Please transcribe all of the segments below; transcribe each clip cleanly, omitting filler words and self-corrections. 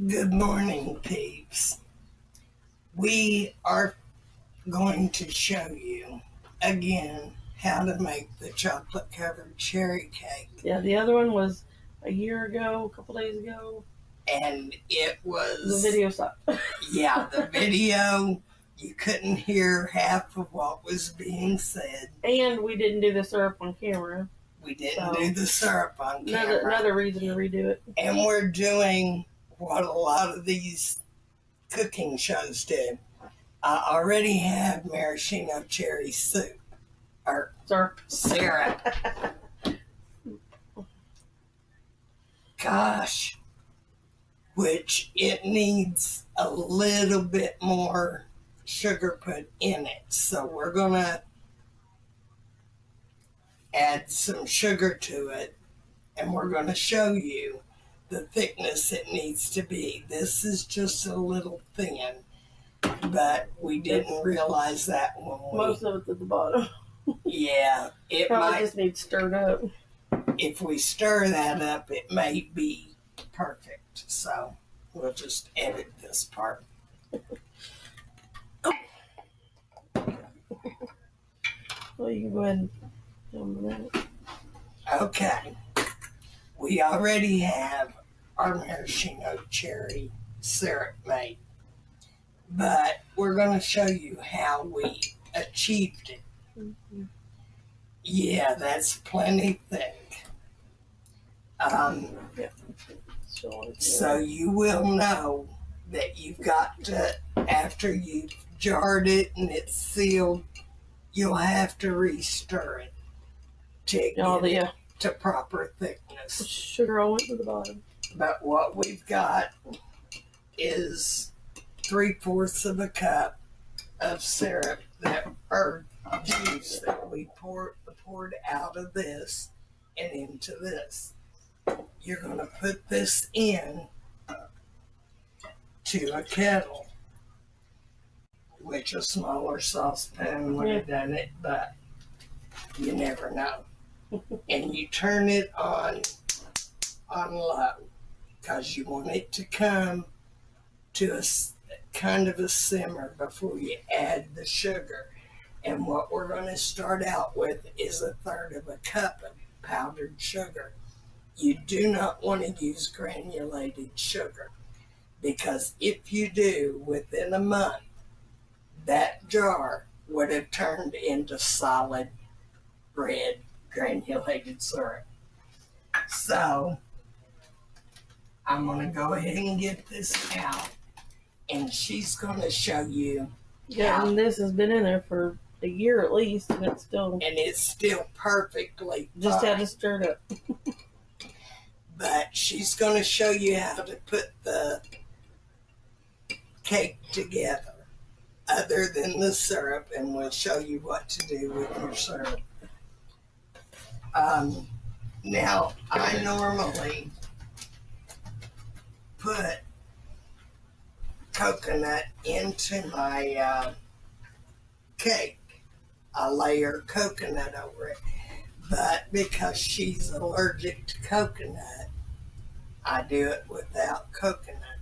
Good morning, peeps. We are going to show you again how to make the chocolate covered cherry cake. Yeah, the other one was a year ago, a couple days ago. And it was... The video sucked. Yeah, the video, you couldn't hear half of what was being said. And we didn't do the syrup on camera. We didn't do the syrup on camera. Another reason to redo it. And we're doing what a lot of these cooking shows do. I already have maraschino cherry soup, or syrup. Gosh, which it needs a little bit more sugar put in it. So we're gonna add some sugar to it, and we're gonna show you the thickness it needs to be. This is just a little thin, but we didn't realize that when most of it's at the bottom. Yeah, it probably might just needs stirred up. If we stir that up, it may be perfect. So we'll just edit this part. Well, you can go ahead and film that. Okay. We already have our maraschino cherry syrup made, but we're going to show you how we achieved it. Mm-hmm. Yeah, that's plenty thick. Yeah. So you will know that you've got to, after you've jarred it and it's sealed, you'll have to re-stir it to get it to proper thickness. Sugar all went to the bottom. But what we've got is 3/4 of a cup of syrup or juice that we poured out of this and into this. You're going to put this in to a kettle, which a smaller saucepan would have done it, but you never know. And you turn it on low, because you want it to come to a kind of a simmer before you add the sugar. And what we're going to start out with is 1/3 of a cup of powdered sugar. You do not want to use granulated sugar, because if you do, within a month, that jar would have turned into solid red granulated syrup. So I'm going to go ahead and get this out, and she's going to show you. Yeah, and this has been in there for a year at least, and it's still perfectly just fine. had to stir it up. But she's going to show you how to put the cake together other than the syrup, and we'll show you what to do with your syrup. Now, I normally put coconut into my cake. I layer coconut over it. But because she's allergic to coconut, I do it without coconut.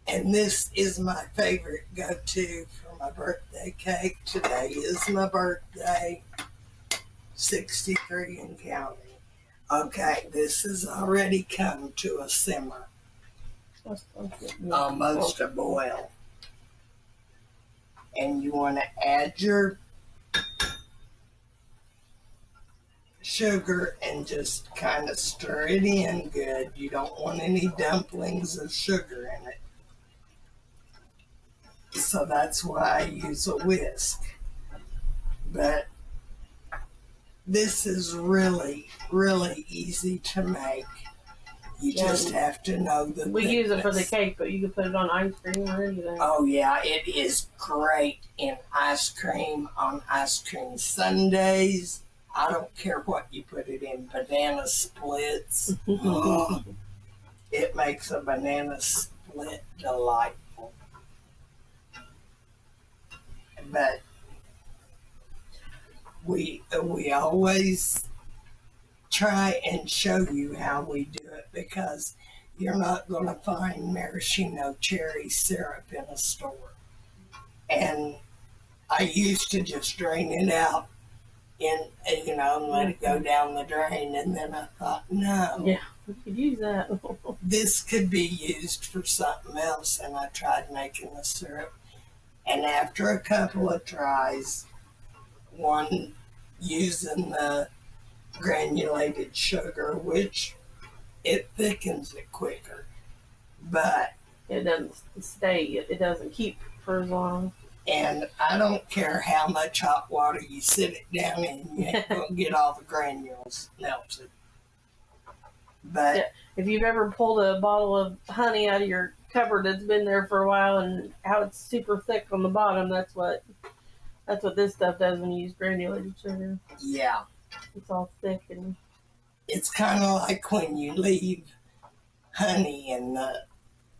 And this is my favorite go-to for my birthday cake. Today is my birthday, 63 and counting. Okay, this has already come to a simmer, almost a boil. And you want to add your sugar and just kind of stir it in good. You don't want any dumplings of sugar in it. So that's why I use a whisk. But this is really, really easy to make. You just have to know the thickness. We use it for the cake, but you can put it on ice cream or anything. Oh yeah, it is great in ice cream, on ice cream sundaes. I don't care what you put it in. Banana splits. Oh, it makes a banana split delightful. But we always try and show you how we do it, because you're not going to find maraschino cherry syrup in a store. And I used to just drain it out and let it go down the drain. And then I thought, no. Yeah, we could use that. This could be used for something else. And I tried making the syrup. And after a couple of tries, one using the granulated sugar, which it thickens it quicker, but it doesn't stay. It doesn't keep for as long. And I don't care how much hot water you sit it down in, you ain't gonna get all the granules melted. But yeah, if you've ever pulled a bottle of honey out of your cupboard that's been there for a while and how it's super thick on the bottom, that's what this stuff does when you use granulated sugar. Yeah. It's all thick and it's kind of like when you leave honey in the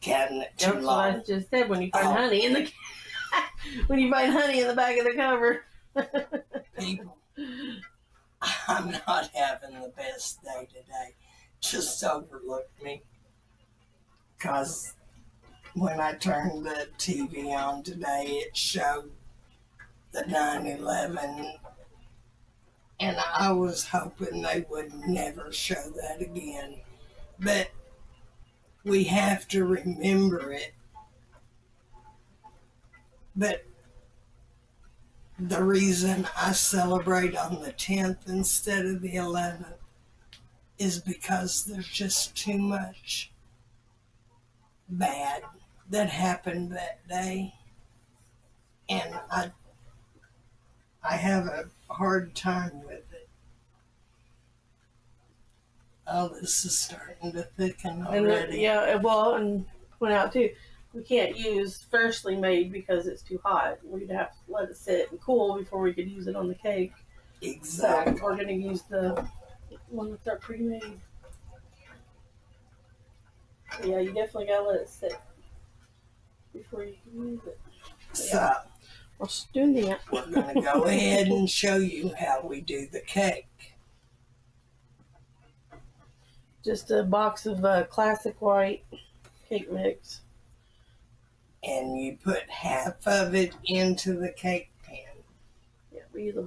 cabinet too that's long. What I just said. When you find honey in the when you find honey in the back of the cupboard. People, I'm not having the best day today. Just overlooked me. Because when I turned the TV on today, it showed the 9/11. And I was hoping they would never show that again. But we have to remember it. But the reason I celebrate on the 10th instead of the 11th is because there's just too much bad that happened that day. And I have a hard time with it. Oh, this is starting to thicken already. And point out too, we can't use freshly made because it's too hot. We'd have to let it sit and cool before we could use it on the cake. Exactly. So we're going to use the one that's our pre-made. Yeah, you definitely got to let it sit before you can use it. So, we're doing that. We're going to go ahead and show you how we do the cake. Just a box of classic white cake mix. And you put half of it into the cake pan. Yeah, we use a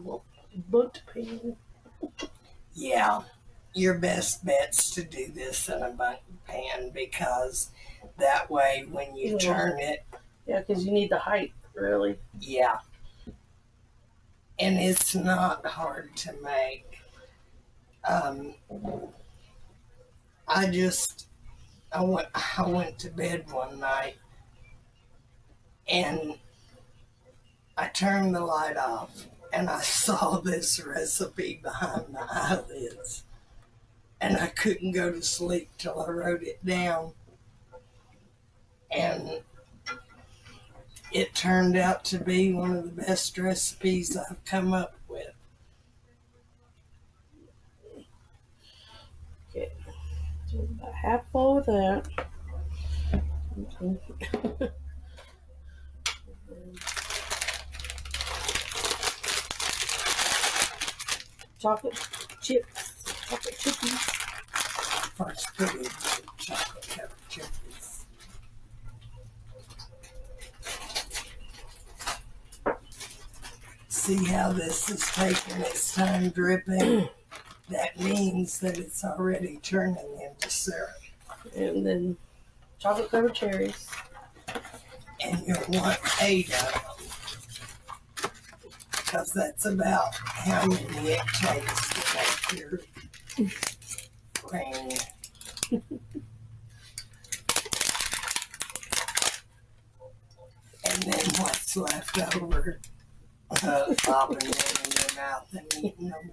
bundt pan. Yeah, your best bet's to do this in a bundt pan because that way when you turn it... Yeah, because you need the height, really. Yeah. And it's not hard to make. I went to bed one night and I turned the light off and I saw this recipe behind my eyelids and I couldn't go to sleep till I wrote it down, and it turned out to be one of the best recipes I've come up with. Okay, so about half full of that. Chocolate chippies. First, put in the chocolate covered chippies. See how this is taking its time dripping? That means that it's already turning into syrup. And then chocolate covered cherries. And you'll want 8 of them. Because that's about how many it takes to make your cream. And then what's left over, popping them in your mouth and eating them.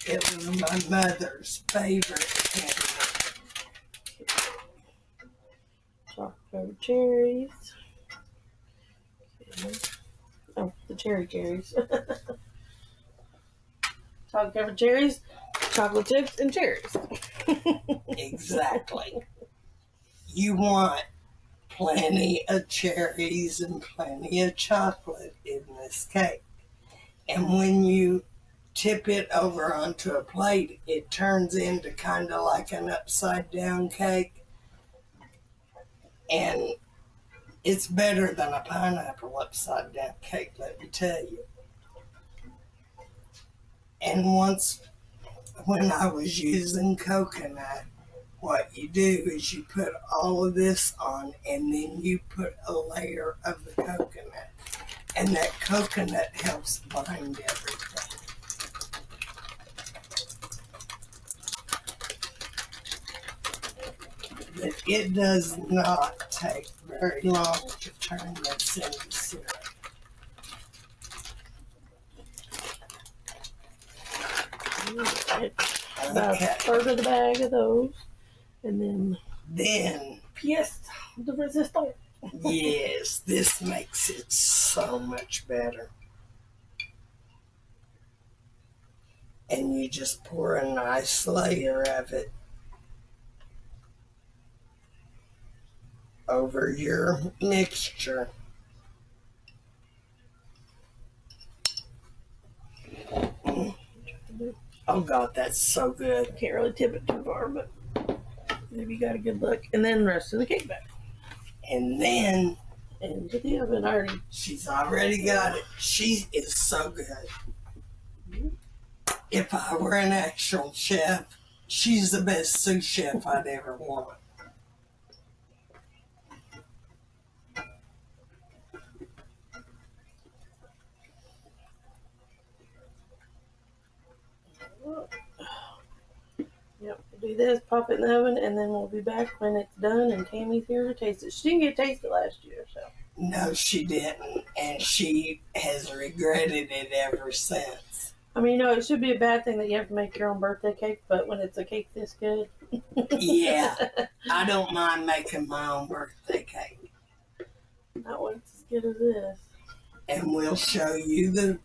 It was my mother's favorite candy. Chocolate covered cherries. Okay. Oh, the cherries. Chocolate covered cherries, chocolate chips, and cherries. Exactly. You want plenty of cherries and plenty of chocolate in this cake. And when you tip it over onto a plate, it turns into kind of like an upside down cake. And it's better than a pineapple upside down cake, let me tell you. And when I was using coconut, what you do is you put all of this on and then you put a layer of the coconut. And that coconut helps bind everything. But it does not take very long to turn this into syrup. About a third of the bag of those. And then pièce de résistance. Yes, this makes it so much better. And you just pour a nice layer of it over your mixture. Oh God, that's so good. Can't really tip it too far, but maybe you got a good look. And then the rest of the cake back. And then into the oven already. She's already got it. She is so good. If I were an actual chef, she's the best sous chef I'd ever want. Yep, do this, pop it in the oven, and then we'll be back when it's done, and Tammy's here to taste it. She didn't get to taste it last year, so. No, she didn't, and she has regretted it ever since. I mean, it should be a bad thing that you have to make your own birthday cake, but when it's a cake this good. Yeah, I don't mind making my own birthday cake. Not when it's as good as this. And we'll show you the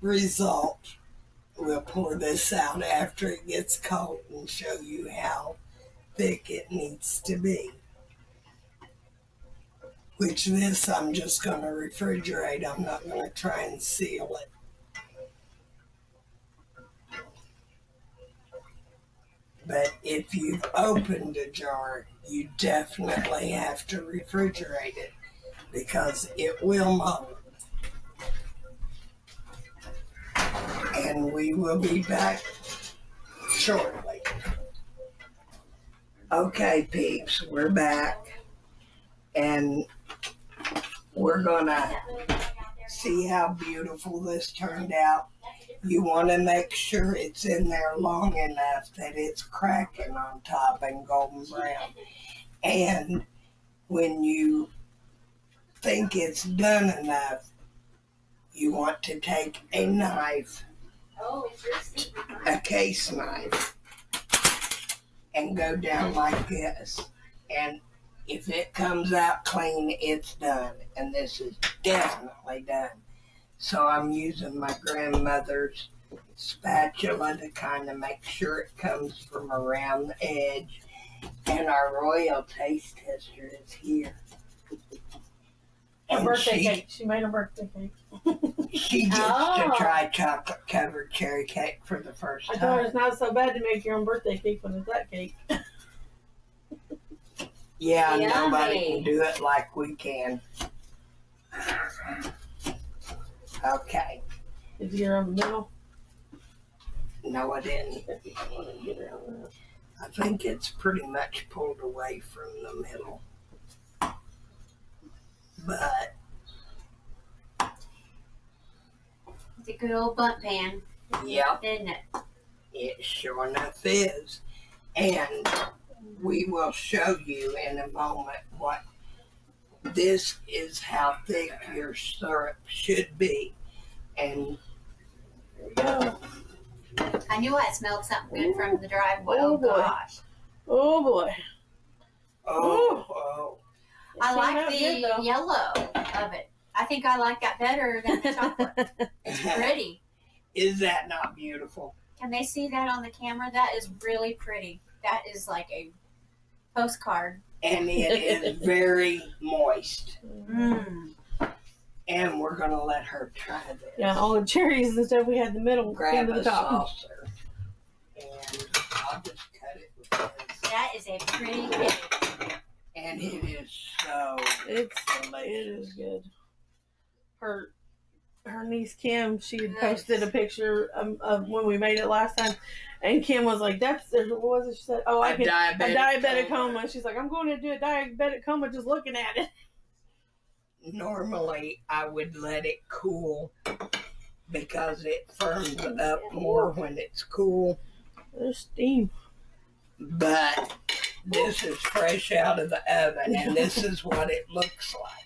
result. We'll pour this out after it gets cold and show you how thick it needs to be. Which this I'm just going to refrigerate. I'm not going to try and seal it. But if you've opened a jar, you definitely have to refrigerate it because it will mold. And we will be back shortly. Okay, peeps, we're back. And we're gonna see how beautiful this turned out. You want to make sure it's in there long enough that it's cracking on top and golden brown. And when you think it's done enough, you want to take a knife, a case knife, and go down like this. And if it comes out clean, it's done. And this is definitely done. So I'm using my grandmother's spatula to kind of make sure it comes from around the edge. And our royal taste tester is here. A birthday cake. She made a birthday cake. She gets to try chocolate covered cherry cake for the first time. I told her it's not so bad to make your own birthday cake when it's that cake. Yeah, nobody can do it like we can. Okay. Did you get her on the middle? No, I didn't. I think it's pretty much pulled away from the middle. But it's a good old bunt pan. Yep. Isn't it? It sure enough is. And we will show you in a moment what this is, how thick your syrup should be. And there we go. I knew I smelled something good from the driveway. Oh, boy. Gosh. Oh boy. Oh. I like the yellow of it. I think I like that better than the chocolate. It's pretty. Is that not beautiful? Can they see that on the camera? That is really pretty. That is like a postcard. And it is very moist. Mm. And we're going gonna let her try this. Yeah, all the cherries and stuff we had in the middle. Grab into the a top. saucer, and I'll just cut it with this. That is a pretty cake. And it is so It delicious. is good. Her niece Kim, she had posted a picture of when we made it last time, and Kim was like, "That's what was it?" She said, "Oh, a diabetic coma." She's like, "I'm going to do a diabetic coma just looking at it." Normally, I would let it cool because it firms up more when it's cool. There's steam. But this is fresh out of the oven, and this is what it looks like.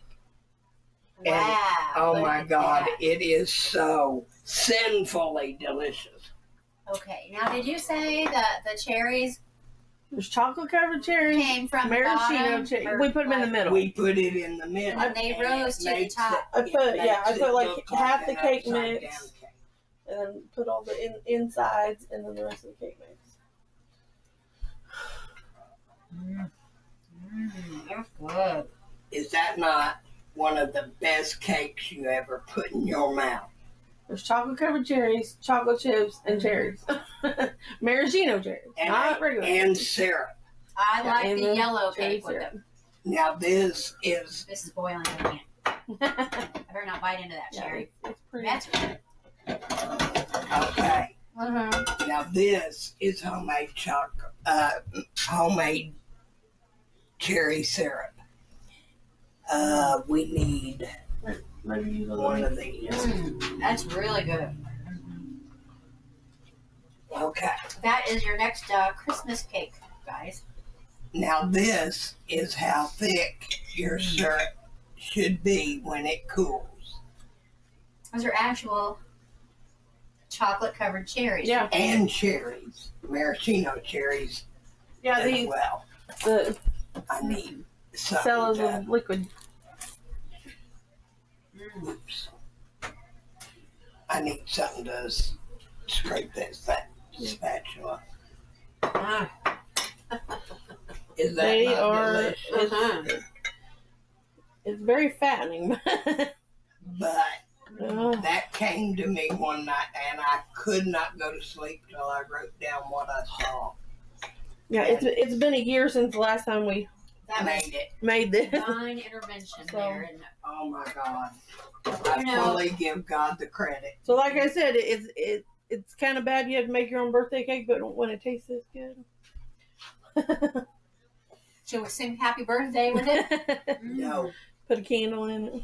Wow. And, oh look my at God, that. it is so sinfully delicious. Okay, now did you say that the cherries There's chocolate covered cherries, came from the maraschino bottom? cherries. or We put them in the like- middle. We put it in the middle. And they rose to the makes top. I it put makes like look half the an cake upside mix. down cake. And then put all the insides and then the rest of the cake mix. That's good. Is that not one of the best cakes you ever put in your mouth? There's chocolate covered cherries, chocolate chips, and cherries. Maraschino cherries, not regular. And syrup. I like And the the yellow cherry cake with syrup. it. Now this is This is boiling. I can't. I better not bite into that Yeah, cherry. it's pretty. That's good. okay. Mm-hmm. Now this is homemade cherry syrup. We need Maybe use a one little. of these. That's really good. Okay. That is your next Christmas cake, guys. Now this is how thick your syrup should be when it cools. Those are actual chocolate-covered cherries. Yeah. And cherries. Maraschino cherries Yeah, as well. the I need something cells to, of liquid. oops. I need something to scrape this spatula. Ah. Is that They not are. delicious? Uh-huh. It's very fattening. But Oh, that came to me one night, and I could not go to sleep till I wrote down what I saw. yeah, it's been a year since the last time we That was Made it. made this. divine intervention So- there. And Oh my God! I You know- fully give God the credit. So, like I said, it's kind of bad you have to make your own birthday cake, but when it tastes this good. should we sing happy birthday with it? No, Put a candle in it.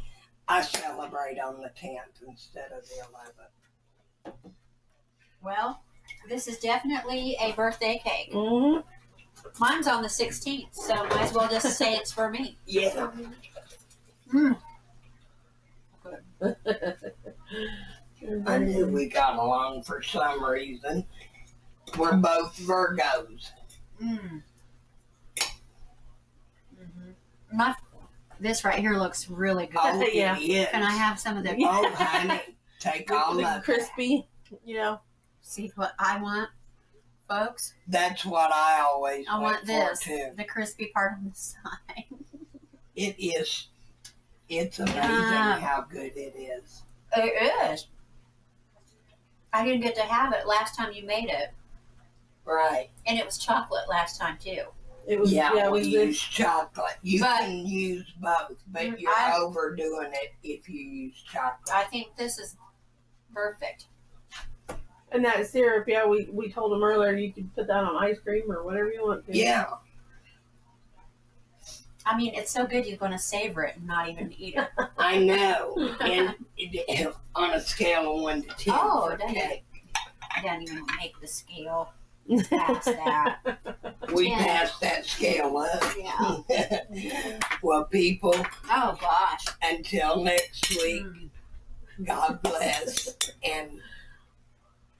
I celebrate on the 10th instead of the 11th. Well, this is definitely a birthday cake. Mm-hmm. Mine's on the 16th, so might as well just say it's for me. Yeah. I knew we got along for some reason. We're both Virgos. Mm. This right here looks really good. Oh, Yeah. it is. Can I have some of the? Oh, honey, take all of it. Crispy, See what I want, folks. That's what I always I wait want for this, too. the crispy part on the side. It is. It's amazing Yeah. how good it is. It is. I didn't get to have it last time you made it, Right. and it was chocolate last time too. it was. Yeah, it we was use chocolate. You But- can use both, but you're I- overdoing it if you use chocolate. I think this is perfect. and that syrup. Yeah, we told them earlier you could put that on ice cream or whatever you want to. Yeah. I mean, it's so good you're going to savor it and not even eat it. I know. And on a scale of 1 to 10 Oh, for doesn't it? cake, I don't even make the scale past that. we 10. passed that scale up. Yeah. Well, people, Oh gosh. until next week, Mm. God bless. And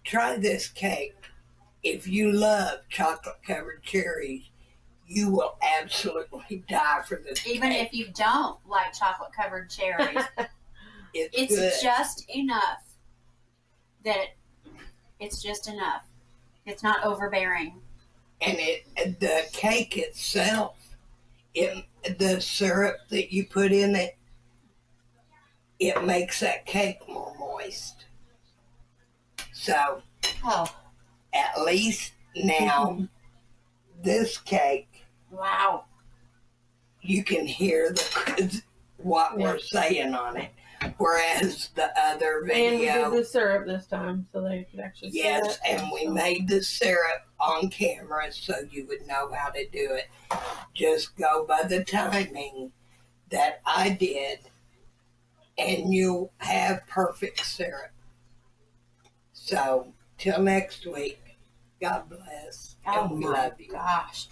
try this cake. If you love chocolate covered cherries, you will absolutely die for this Even cake. if you don't like chocolate covered cherries, It's it's good. just enough that it's just enough. It's not overbearing. And the cake itself, the syrup that you put in it, it makes that cake more moist. So, at least now, this cake, wow, you can hear what we're saying on it. Whereas the other video. And we did the syrup this time, so they could actually see that. Yes, and we made the syrup on camera so you would know how to do it. Just go by the timing that I did, and you'll have perfect syrup. So, till next week, God bless. And we love you. Gosh.